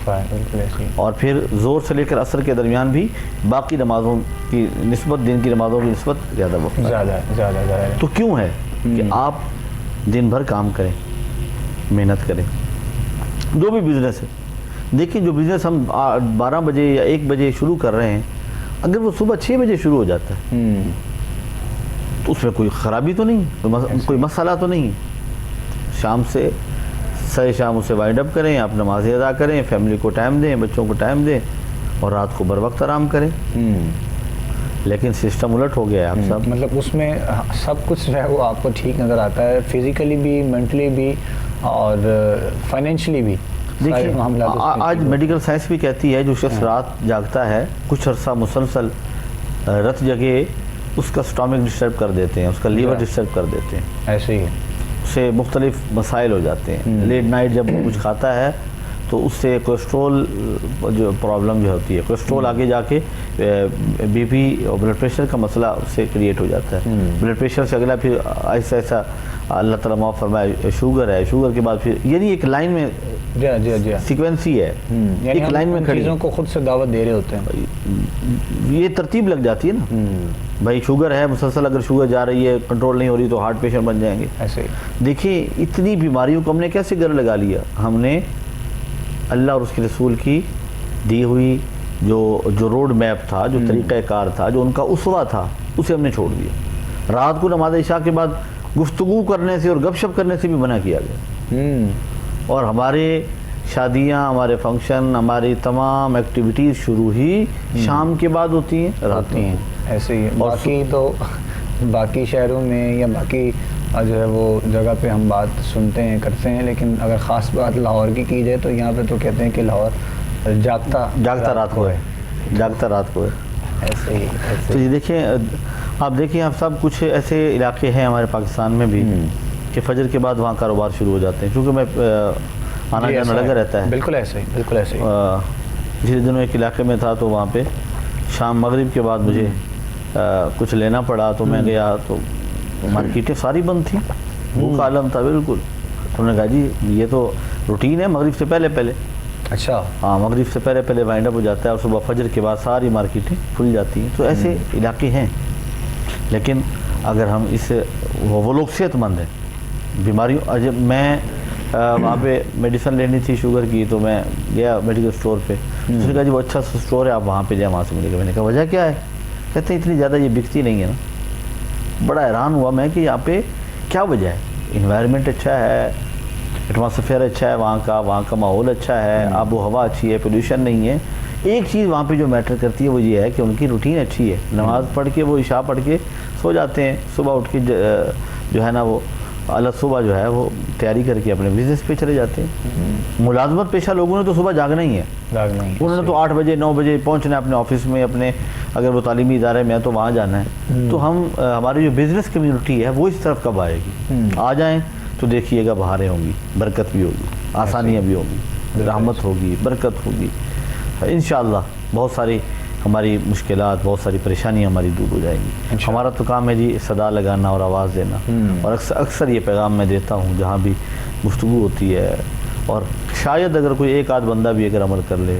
A: ہے،
B: بالکل ایسے ہی،
A: اور پھر زور سے لے کر عصر کے درمیان بھی باقی نمازوں کی نسبت، دن کی نمازوں کی نسبت زیادہ وقفہ ہے۔
B: زیادہ ہے۔
A: تو کیوں ہے کہ آپ دن بھر کام کریں، محنت کریں، جو بھی بزنس ہے۔ دیکھیں جو بزنس ہم 12 بجے یا 1 بجے شروع کر رہے ہیں، اگر وہ صبح 6 بجے شروع ہو جاتا ہے تو اس میں کوئی خرابی تو نہیں، کوئی مسئلہ تو نہیں۔ شام سے شام اسے وائنڈ اپ کریں، آپ نمازیں ادا کریں، فیملی کو ٹائم دیں، بچوں کو ٹائم دیں، اور رات کو بر وقت آرام کریں۔ لیکن سسٹم الٹ ہو گیا ہے آپ صاحب،
B: مطلب اس میں سب کچھ جو ہے وہ آپ کو ٹھیک نظر آتا ہے، فزیکلی بھی، مینٹلی بھی، اور فائنینشلی بھی۔
A: دیکھیے آج میڈیکل سائنس بھی کہتی ہے جو شخص رات جاگتا ہے کچھ عرصہ مسلسل رت جگہ، اس کا سٹامک ڈسٹرب کر دیتے ہیں، اس کا لیور ڈسٹرب کر دیتے ہیں،
B: ایسے ہی
A: سے مختلف مسائل ہو جاتے ہیں۔ لیٹ نائٹ جب کچھ کھاتا ہے تو اس سے کولیسٹرول جو پرابلم جو ہوتی ہے، کولیسٹرول آگے جا کے BP اور بلڈ پریشر کا مسئلہ اس سے کریٹ ہو جاتا ہے۔ بلڈ پریشر سے اگلا پھر ایسا اللہ تعالیٰ معاف فرمائے شوگر ہے، شوگر کے بعد پھر یعنی ایک لائن میں
B: جی
A: سیکوینس ہی ہے،
B: یعنی
A: ایک لائن میں کھڑی
B: چیزوں کو خود سے دعوت دے رہے ہوتے ہیں،
A: یہ ترتیب لگ جاتی ہے نا. بھائی شوگر ہے مسلسل، اگر شوگر جا رہی ہے کنٹرول نہیں ہو رہی تو ہارٹ پیشنٹ بن جائیں گے.
B: ایسے ہی
A: دیکھیں اتنی بیماریوں کو ہم نے کیسے گر لگا لیا. ہم نے اللہ اور اس کے رسول کی دی ہوئی جو روڈ میپ تھا، جو طریقہ کار تھا، جو ان کا اسوہ تھا، اسے ہم نے چھوڑ دیا. رات کو نماز عشاء کے بعد گفتگو کرنے سے اور گپ شپ کرنے سے بھی منع کیا گیا. اور ہمارے شادیاں، ہمارے فنکشن، ہماری تمام ایکٹیویٹیز شروع ہی شام کے بعد ہوتی ہیں، رات میں.
B: ایسے ہی باقی تو باقی شہروں میں یا باقی جو ہے وہ جگہ پہ ہم بات سنتے ہیں کرتے ہیں، لیکن اگر خاص بات لاہور کی جائے تو یہاں پہ تو کہتے ہیں کہ لاہور جاگتا رات کو ہے.
A: جاگتا رات کو ہے.
B: ایسے ہی
A: تو یہ دیکھیں، آپ دیکھیں آپ سب کچھ ایسے علاقے ہیں ہمارے پاکستان میں بھی کہ فجر کے بعد وہاں کاروبار شروع ہو جاتے ہیں. کیونکہ میں آنا جانا لگا رہتا ہے.
B: بالکل ایسے ہی، بالکل ایسے ہی.
A: پچھلے دنوں ایک علاقے میں تھا تو وہاں پہ شام مغرب کے بعد مجھے کچھ لینا پڑا تو میں گیا تو مارکیٹیں ساری بند تھیں، بھوک عالم تھا بالکل. تو انہوں نے کہا جی یہ تو روٹین ہے مغرب سے پہلے پہلے.
B: اچھا
A: ہاں مغرب سے پہلے پہلے وائنڈ اپ ہو جاتا ہے اور صبح فجر کے بعد ساری مارکیٹیں کھل جاتی ہیں. تو ایسے علاقے ہیں. لیکن اگر ہم اس وہ لوگ صحت مند ہیں، بیماریوں جب میں وہاں پہ میڈیسن لینی تھی شوگر کی تو میں گیا میڈیکل اسٹور پہ. اس نے کہا جی وہ اچھا اسٹور ہے آپ وہاں پہ جائیں، وہاں سے ملے گا. میں نے کہا وجہ کیا ہے؟ کہتے ہیں اتنی زیادہ یہ بکتی نہیں ہے نا. بڑا حیران ہوا میں کہ یہاں پہ کیا وجہ ہے. انوائرمنٹ اچھا ہے، ایٹماسفیئر اچھا ہے وہاں کا ماحول اچھا ہے، آب و ہوا اچھی ہے، پولوشن نہیں ہے. ایک چیز وہاں پہ جو میٹر کرتی ہے وہ یہ ہے کہ ان کی روٹین اچھی ہے. نماز پڑھ کے وہ عشاء پڑھ کے سو جاتے ہیں، صبح اٹھ کے جو ہے نا وہ اعلیٰ صبح جو ہے وہ تیاری کر کے اپنے بزنس پہ چلے جاتے ہیں. ملازمت پیشہ لوگوں نے تو صبح جاگنا ہی ہے. انہوں نے تو 8 بجے 9 بجے پہنچنا ہے اپنے آفس میں، اپنے اگر وہ تعلیمی ادارے میں ہے تو وہاں جانا ہے. تو ہماری جو بزنس کمیونٹی ہے وہ اس طرف کب آئے گی؟ آ جائیں تو دیکھیے گا بہاریں ہوں گی، برکت بھی ہوگی، آسانیاں بھی ہوگی، رحمت ہوگی، برکت ہوگی انشاءاللہ. بہت ساری ہماری مشکلات، بہت ساری پریشانیاں ہماری دور ہو جائیں گی. ہمارا تو کام ہے جی صدا لگانا اور آواز دینا. اور اکثر یہ پیغام میں دیتا ہوں جہاں بھی گفتگو ہوتی ہے. اور شاید اگر کوئی ایک آدھ بندہ بھی اگر عمل کر لے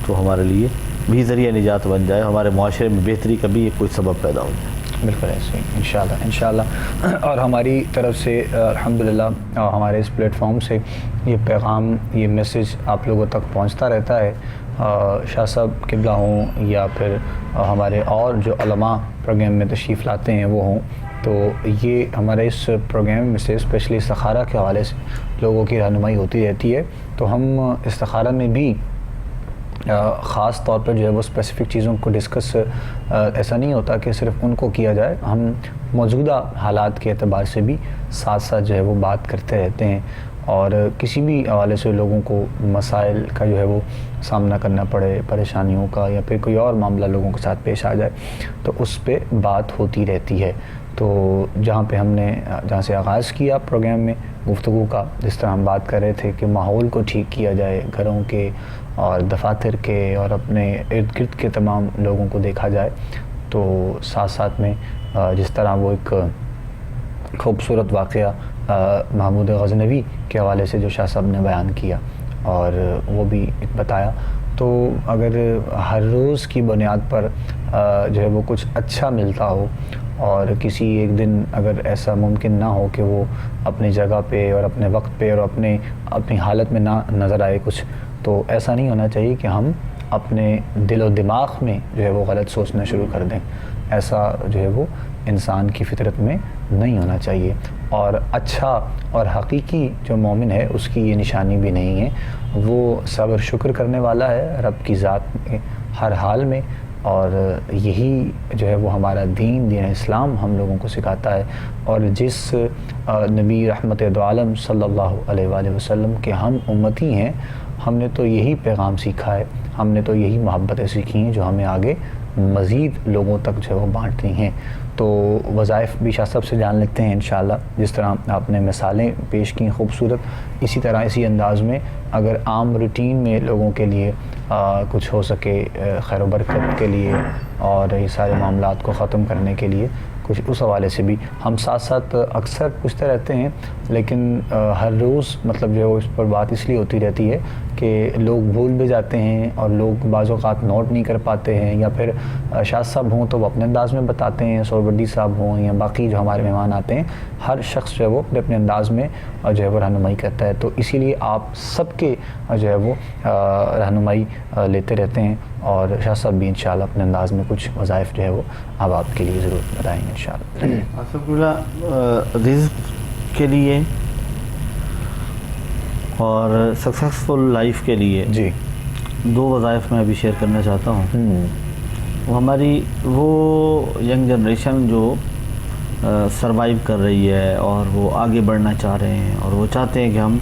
A: تو ہمارے لیے بھی ذریعہ نجات بن جائے، ہمارے معاشرے میں بہتری کا بھی ایک کوئی سبب پیدا ہو جائے.
B: بالکل ایسے ہی انشاءاللہ. اور ہماری طرف سے الحمدللہ ہمارے اس پلیٹ فارم سے یہ پیغام، یہ میسیج آپ لوگوں تک پہنچتا رہتا ہے. شاہ صاحب قبلہ ہوں یا پھر ہمارے اور جو علماء پروگرام میں تشریف لاتے ہیں وہ ہوں، تو یہ ہمارے اس پروگرام میں سے اسپیشلی استخارہ کے حوالے سے لوگوں کی رہنمائی ہوتی رہتی ہے. تو ہم استخارہ میں بھی خاص طور پر جو ہے وہ اسپیسیفک چیزوں کو ڈسکس ایسا نہیں ہوتا کہ صرف ان کو کیا جائے. ہم موجودہ حالات کے اعتبار سے بھی ساتھ ساتھ جو ہے وہ بات کرتے رہتے ہیں. اور کسی بھی حوالے سے لوگوں کو مسائل کا جو ہے وہ سامنا کرنا پڑے، پریشانیوں کا، یا پھر کوئی اور معاملہ لوگوں کے ساتھ پیش آ جائے تو اس پہ بات ہوتی رہتی ہے. تو جہاں سے آغاز کیا پروگرام میں گفتگو کا، جس طرح ہم بات کر رہے تھے کہ ماحول کو ٹھیک کیا جائے، گھروں کے اور دفاتر کے اور اپنے ارد گرد کے تمام لوگوں کو دیکھا جائے، تو ساتھ ساتھ میں جس طرح وہ ایک خوبصورت واقعہ محمود غزنوی کے حوالے سے جو شاہ صاحب نے بیان کیا اور وہ بھی ایک بتایا، تو اگر ہر روز کی بنیاد پر جو ہے وہ کچھ اچھا ملتا ہو اور کسی ایک دن اگر ایسا ممکن نہ ہو کہ وہ اپنی جگہ پہ اور اپنے وقت پہ اور اپنی حالت میں نہ نظر آئے کچھ، تو ایسا نہیں ہونا چاہیے کہ ہم اپنے دل و دماغ میں جو ہے وہ غلط سوچنا شروع کر دیں. ایسا جو ہے وہ انسان کی فطرت میں نہیں ہونا چاہیے. اور اچھا اور حقیقی جو مومن ہے اس کی یہ نشانی بھی نہیں ہے. وہ صبر شکر کرنے والا ہے رب کی ذات میں ہر حال میں، اور یہی جو ہے وہ ہمارا دین اسلام ہم لوگوں کو سکھاتا ہے. اور جس نبی رحمت دو عالم صلی اللہ علیہ وآلہ وسلم کے ہم امتی ہیں، ہم نے تو یہی پیغام سیکھا ہے، ہم نے تو یہی محبتیں سیکھی ہیں جو ہمیں آگے مزید لوگوں تک جو ہے وہ بانٹتی ہیں. تو وظائف بھی شاہ صاحب سے جان لیتے ہیں انشاءاللہ. جس طرح آپ نے مثالیں پیش کی خوبصورت، اسی طرح اسی انداز میں اگر عام روٹین میں لوگوں کے لیے کچھ ہو سکے خیر و برکت کے لیے اور یہ سارے معاملات کو ختم کرنے کے لیے کچھ اس حوالے سے بھی ہم ساتھ ساتھ اکثر پوچھتے رہتے ہیں، لیکن ہر روز مطلب جو اس پر بات اس لیے ہوتی رہتی ہے کہ لوگ بھول بھی جاتے ہیں اور لوگ بعض اوقات نوٹ نہیں کر پاتے ہیں، یا پھر شاہ صاحب ہوں تو وہ اپنے انداز میں بتاتے ہیں، سہروردی صاحب ہوں یا باقی جو ہمارے مہمان آتے ہیں، ہر شخص جو ہے وہ اپنے انداز میں جو ہے وہ رہنمائی کرتا ہے، تو اسی لیے آپ سب کے جو ہے وہ رہنمائی لیتے رہتے ہیں، اور شاہ صاحب بھی انشاءاللہ اپنے انداز میں کچھ وظائف جو ہے وہ اب آپ کے لیے ضرور بتائیں گے انشاءاللہ۔
A: آصف اللہ، رزق کے لیے اور سکسیسفل لائف کے لیے
B: جی
A: 2 وظائف میں ابھی شیئر کرنا چاہتا ہوں۔ وہ ہماری وہ ینگ جنریشن جو سروائیو کر رہی ہے اور وہ آگے بڑھنا چاہ رہے ہیں اور وہ چاہتے ہیں کہ ہم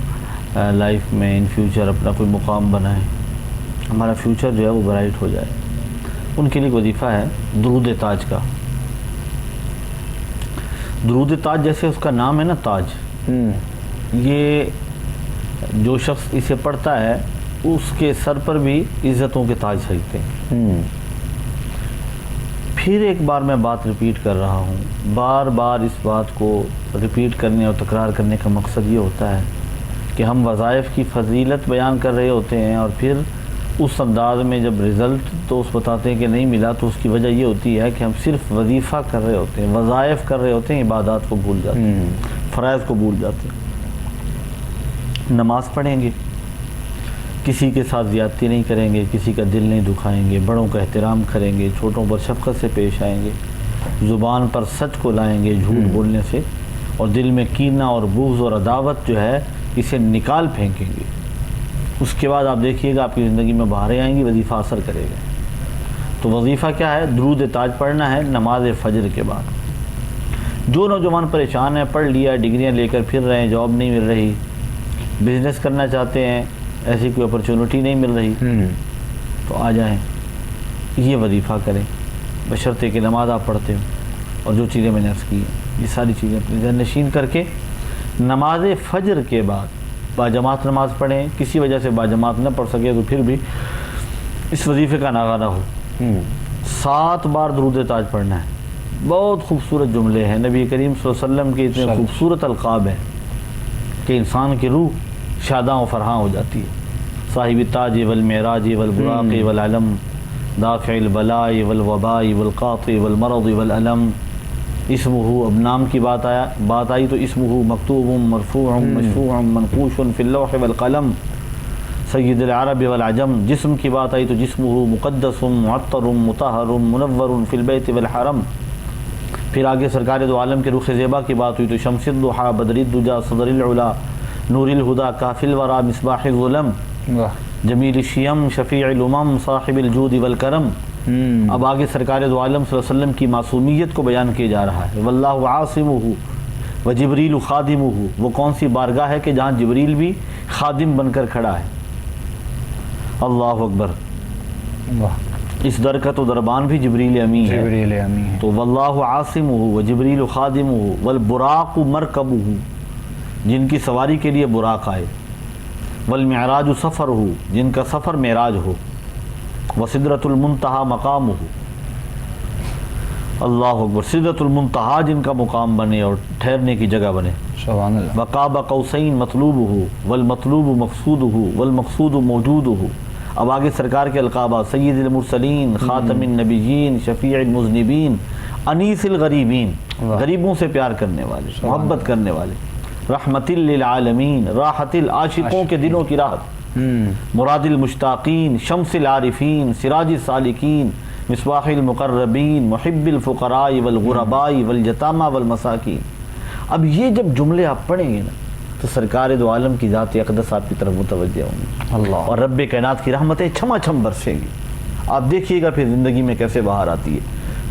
A: لائف میں ان فیوچر اپنا کوئی مقام بنائیں، ہمارا فیوچر جو ہے وہ برائٹ ہو جائے، ان کے لیے وظیفہ ہے درود تاج کا۔ درود تاج جیسے اس کا نام ہے نا تاج، یہ جو شخص اسے پڑھتا ہے اس کے سر پر بھی عزتوں کے تاج سجتے ہیں۔ پھر ایک بار میں بات ریپیٹ کر رہا ہوں، بار بار اس بات کو ریپیٹ کرنے اور تکرار کرنے کا مقصد یہ ہوتا ہے کہ ہم وظائف کی فضیلت بیان کر رہے ہوتے ہیں، اور پھر اس انداز میں جب رزلٹ تو اس بتاتے ہیں کہ نہیں ملا، تو اس کی وجہ یہ ہوتی ہے کہ ہم صرف وظیفہ کر رہے ہوتے ہیں، وظائف کر رہے ہوتے ہیں، عبادات کو بھول جاتے ہیں، فرائض کو بھول جاتے ہیں۔ نماز پڑھیں گے، کسی کے ساتھ زیادتی نہیں کریں گے، کسی کا دل نہیں دکھائیں گے، بڑوں کا احترام کریں گے، چھوٹوں پر شفقت سے پیش آئیں گے، زبان پر سچ کو لائیں گے جھوٹ بولنے سے، اور دل میں کینہ اور بغض اور عداوت جو ہے اسے نکال پھینکیں گے۔ اس کے بعد آپ دیکھیے گا آپ کی زندگی میں بہاریں آئیں گی، وظیفہ اثر کرے گا۔ تو وظیفہ کیا ہے؟ درود تاج پڑھنا ہے نماز فجر کے بعد۔ جو نوجوان پریشان ہیں، پڑھ لیا، ڈگریاں لے کر پھر رہے ہیں، جاب نہیں مل رہی، بزنس کرنا چاہتے ہیں، ایسی کوئی اپرچونٹی نہیں مل رہی، تو آ جائیں، یہ وظیفہ کریں، بشرطے کہ نماز آپ پڑھتے ہو، اور جو چیزیں میں نے عرض کی ہیں یہ ساری چیزیں اپنے ذہن نشین کر کے نماز فجر کے بعد باجماعت نماز پڑھیں۔ کسی وجہ سے باجماعت نہ پڑھ سکے تو پھر بھی اس وظیفے کا ناغہ ہو۔ 7 بار درود تاج پڑھنا ہے۔ بہت خوبصورت جملے ہیں، نبی کریم صلی اللہ علیہ وسلم کے اتنے خوبصورت القاب ہیں کہ انسان کی روح شاداں و فرحاں ہو جاتی ہے۔ صاحب التاج والمعراج والبراق والعلم، دافع البلاء والوباء والقاطع والمرض والألم۔ اسمہ، اب نام کی بات آئی تو اسمہ مکتوب مرفوع مشفوع منقوش فی اللوح والقلم، سید العرب والعجم۔ جسم کی بات آئی تو جسمہ مقدس معطر مطہر منور فی البیت والحرم۔ پھر آگے سرکار دو عالم کے رخ زیبا کی بات ہوئی تو شمس الضحیٰ بدر الدجا صدر العلا نور الہدا کافی الورا مصباح الظلم، جمیل الشیم شفیع الامم صاحب الجود والکرم۔ اب آگے سرکار دو عالم صلی اللہ علیہ وسلم کی معصومیت کو بیان کیا جا رہا ہے۔ واللہ عاصمہ وجبریل خادمہ، وہ کون سی بارگاہ ہے کہ جہاں جبریل بھی خادم بن کر کھڑا ہے۔ اللہ اکبر، اس در کا تو دربان بھی جبریل امی ہے، تو واللہ عاصمہ وجبریل خادمہ والبراق مرکبہ، جن کی سواری کے لیے براق آئے، والمعراج سفرہ، جن کا سفر معراج ہو، وسدرۃ المنتہا مقامہ، اللہ اکبر، سدرۃ المنتہا جن کا مقام بنے اور ٹھہرنے کی جگہ بنے۔
B: سبحان اللہ۔
A: وقاب قوسین مطلوبہ والمطلوب مقصودہ والمقصود موجودہ۔ اب آگے سرکار کے القابات، سید المرسلین، خاتم النبیین، شفیع المذنبین، انیس الغریبین، غریبوں سے پیار کرنے والے، محبت کرنے والے، رحمت للعالمین، راحت العاشقوں کے دلوں کی راحت، مراد المشتاقین، شمس العارفین، سراج السالکین، مصباح المقربین، محب الفقراء والغرباء والیتامى والمساکین۔ اب یہ جب جملے آپ پڑھیں گے نا تو سرکار دو عالم کی ذات اقدس آپ کی طرف متوجہ ہوں گی، اللہ، اور رب کائنات کی رحمتیں چھما چھم برسیں گی۔ آپ دیکھیے گا پھر زندگی میں کیسے باہر آتی ہے۔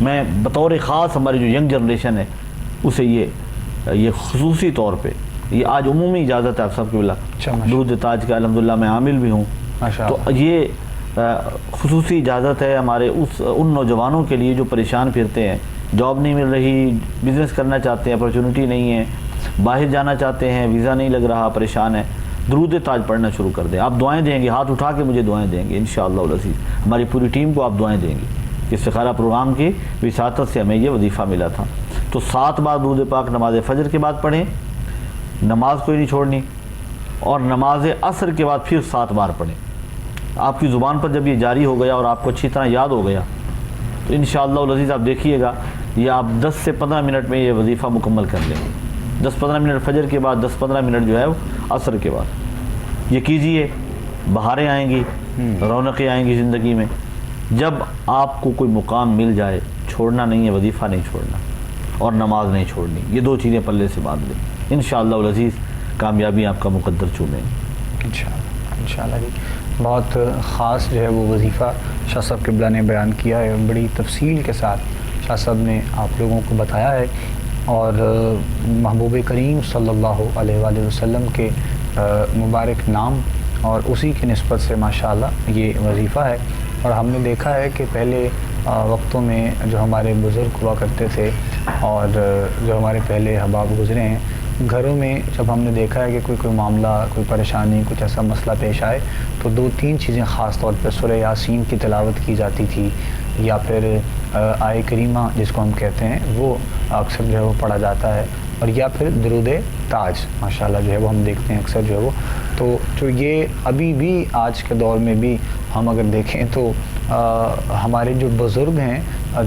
A: میں بطور خاص ہماری جو ینگ جنریشن ہے اسے یہ خصوصی طور پہ، یہ آج عمومی اجازت ہے آپ سب کے بلا درود تاج کا الحمدللہ میں عامل بھی ہوں، تو یہ خصوصی اجازت ہے ہمارے ان نوجوانوں کے لیے جو پریشان پھرتے ہیں، جاب نہیں مل رہی، بزنس کرنا چاہتے ہیں، اپرچونٹی نہیں ہے، باہر جانا چاہتے ہیں، ویزا نہیں لگ رہا، پریشان ہے، درود تاج پڑھنا شروع کر دیں۔ آپ دعائیں دیں گے، ہاتھ اٹھا کے مجھے دعائیں دیں گے انشاءاللہ العزیز، ہماری پوری ٹیم کو آپ دعائیں دیں گے کہ استخارہ پروگرام کی وساطت سے ہمیں یہ وظیفہ ملا تھا۔ تو تو 7 بار درود پاک نماز فجر کے بعد پڑھیں، نماز کوئی نہیں چھوڑنی، اور نماز عصر کے بعد پھر 7 بار پڑھیں۔ آپ کی زبان پر جب یہ جاری ہو گیا اور آپ کو اچھی طرح یاد ہو گیا تو انشاءاللہ العزیز آپ دیکھیے گا یہ آپ 10 سے 15 منٹ میں یہ وظیفہ مکمل کر لیں گے۔ 10-15 منٹ فجر کے بعد، 10-15 منٹ جو ہے وہ عصر کے بعد یہ کیجئے، بہاریں آئیں گی، رونقیں آئیں گی زندگی میں۔ جب آپ کو کوئی مقام مل جائے، چھوڑنا نہیں ہے، وظیفہ نہیں چھوڑنا اور نماز نہیں چھوڑنی، یہ 2 چیزیں پلے سے باندھ لیں، انشاءاللہ العزیز کامیابی آپ کا مقدر چومیں گے
B: انشاءاللہ جی۔ بہت خاص جو ہے وہ وظیفہ شاہ صاحب قبلہ نے بیان کیا ہے، بڑی تفصیل کے ساتھ شاہ صاحب نے آپ لوگوں کو بتایا ہے، اور محبوب کریم صلی اللہ علیہ وآلہ وسلم کے مبارک نام اور اسی کی نسبت سے ماشاءاللہ یہ وظیفہ ہے۔ اور ہم نے دیکھا ہے کہ پہلے وقتوں میں جو ہمارے بزرگ ہوا کرتے تھے اور جو ہمارے پہلے احباب گزرے ہیں، گھروں میں جب ہم نے دیکھا ہے کہ کوئی معاملہ، کوئی پریشانی، کچھ ایسا مسئلہ پیش آئے تو 2-3 چیزیں خاص طور پہ سورہ یاسین کی تلاوت کی جاتی تھی، یا پھر آیہ کریمہ جس کو ہم کہتے ہیں وہ اکثر جو ہے وہ پڑھا جاتا ہے، اور یا پھر درود تاج ماشاءاللہ جو ہے وہ ہم دیکھتے ہیں اکثر جو ہے وہ۔ تو جو یہ ابھی بھی آج کے دور میں بھی ہم اگر دیکھیں تو ہمارے جو بزرگ ہیں،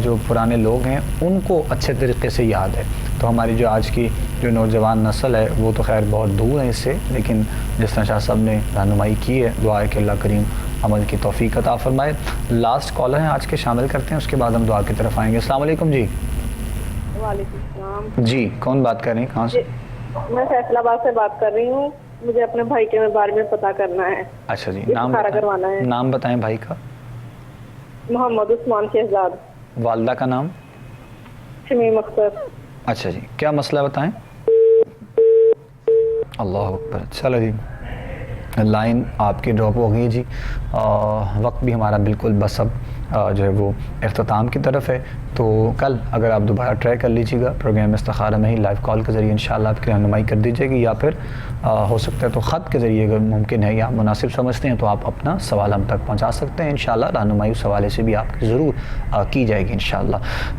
B: جو پرانے لوگ ہیں، ان کو اچھے طریقے سے یاد ہے۔ تو ہماری جو آج کی جو نوجوان نسل ہے وہ تو خیر بہت دور ہے اس سے، لیکن جس طرح شاہ صاحب نے رہنمائی کی ہے، دعا ہے کہ اللہ کریم عمل کی توفیق عطا فرمائے۔ لاسٹ کالر ہیں آج کے، شامل کرتے ہیں، اس کے بعد ہم دعا کی طرف آئیں گے۔ السلام علیکم جی۔
C: وعلیکم السلام
B: جی، کون بات کر رہی ہیں، کہاں سے؟
C: میں فیصل آباد سے بات کر رہی ہوں، مجھے اپنے بھائی کے بارے میں پتہ کرنا ہے۔
B: اچھا جی،
C: کروانا ہے۔
B: نام بتائیں بھائی کا۔
C: محمد عثمان شہزاد۔
B: والدہ کا نام؟
C: شمیم اختر۔
B: اچھا جی، کیا مسئلہ بتائیں؟ اللہ اکبر، چلو جی لائن آپ کی ڈراپ ہو گئی جی، وقت بھی ہمارا بالکل بس اب جو ہے وہ اختتام کی طرف ہے، تو کل اگر آپ دوبارہ ٹرائی کر لیجیے گا پروگرام استخارہ میں ہی لائیو کال کے ذریعے انشاءاللہ آپ کی رہنمائی کر دیجیے گی، یا پھر ہو سکتا ہے تو خط کے ذریعے اگر ممکن ہے یا مناسب سمجھتے ہیں تو آپ اپنا سوال ہم تک پہنچا سکتے ہیں، انشاءاللہ رہنمائی اس حوالے سے بھی آپ کی ضرور کی جائے گی انشاءاللہ۔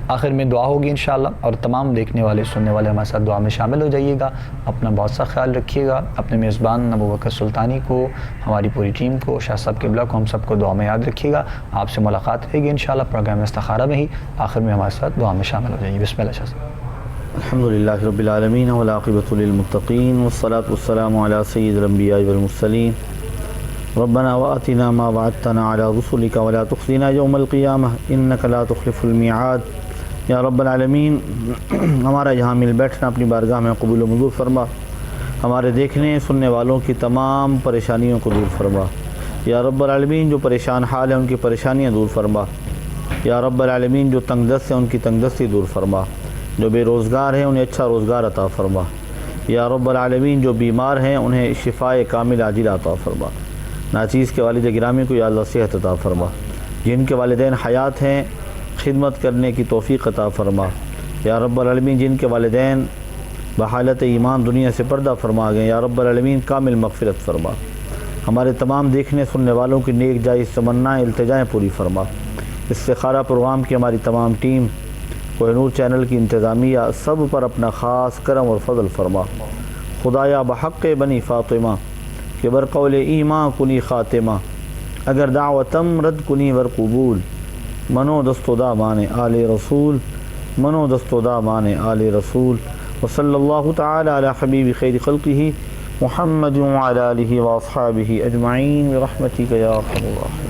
B: آخر میں دعا ہوگی انشاءاللہ، اور تمام دیکھنے والے سننے والے ہمارے ساتھ دعا میں شامل ہو جائیے گا۔ اپنا بہت سا خیال رکھیے گا، اپنے میزبان ابوبکر سلطانی کو، ہماری پوری ٹیم کو، شاہ صاحب قبلہ کو، ہم سب کو دعا میں یاد رکھیے گا۔ آپ سے ملاقات رہے گی انشاءاللہ پروگرام استخارہ میں ہی، آخر میں ہمارے ساتھ دعا میں شامل ہو جائیے۔ بسم اللہ شاہ صاحب۔
A: الحمدللہ رب العالمین والعاقبۃ للمتقین والصلاة والسلام علی سید الانبیاء والمرسلین ربنا وآتنا ما وعدتنا علی رسلک ولا تخزنا یوم القیامہ انک لا تخلف المیعاد۔ یا رب العالمین ہمارا یہاں مل بیٹھنا اپنی بارگاہ میں قبول و منظور فرما، ہمارے دیکھنے سننے والوں کی تمام پریشانیوں کو دور فرما۔ یا رب العالمین جو پریشان حال ہیں ان کی پریشانیاں دور فرما۔ یا رب العالمین جو تنگ دست ہیں ان کی تنگ دستی دور فرما، جو بے روزگار ہیں انہیں اچھا روزگار عطا فرما۔ یا رب العالمین جو بیمار ہیں انہیں شفائے کامل عاجل عطا فرما۔ ناچیز کے والد گرامی کو یا اللہ صحت عطا فرما، جن کے والدین حیات ہیں خدمت کرنے کی توفیق عطا فرما۔ یا رب العالمین جن کے والدین بحالت ایمان دنیا سے پردہ فرما گئے، یا رب العالمین کامل مغفرت فرما۔ ہمارے تمام دیکھنے سننے والوں کی نیک جائز تمنائیں التجائیں پوری فرما۔ استخارہ پروگرام کی ہماری تمام ٹیم، کوہ نور چینل کی انتظامیہ، سب پر اپنا خاص کرم اور فضل فرما۔ خدایا بحق بنی فاطمہ کہ برقول ایمان کنی خاتمہ، اگر دعوتم رد کنی ور قبول، منو دست و دامان آل رسول، منو دست و دامان آل رسول۔ وصلی اللہ تعالی علی حبیب خیر خلقہ محمد وعلی آلہ واصحابہ اجمعین برحمتک یا ارحم الراحمین۔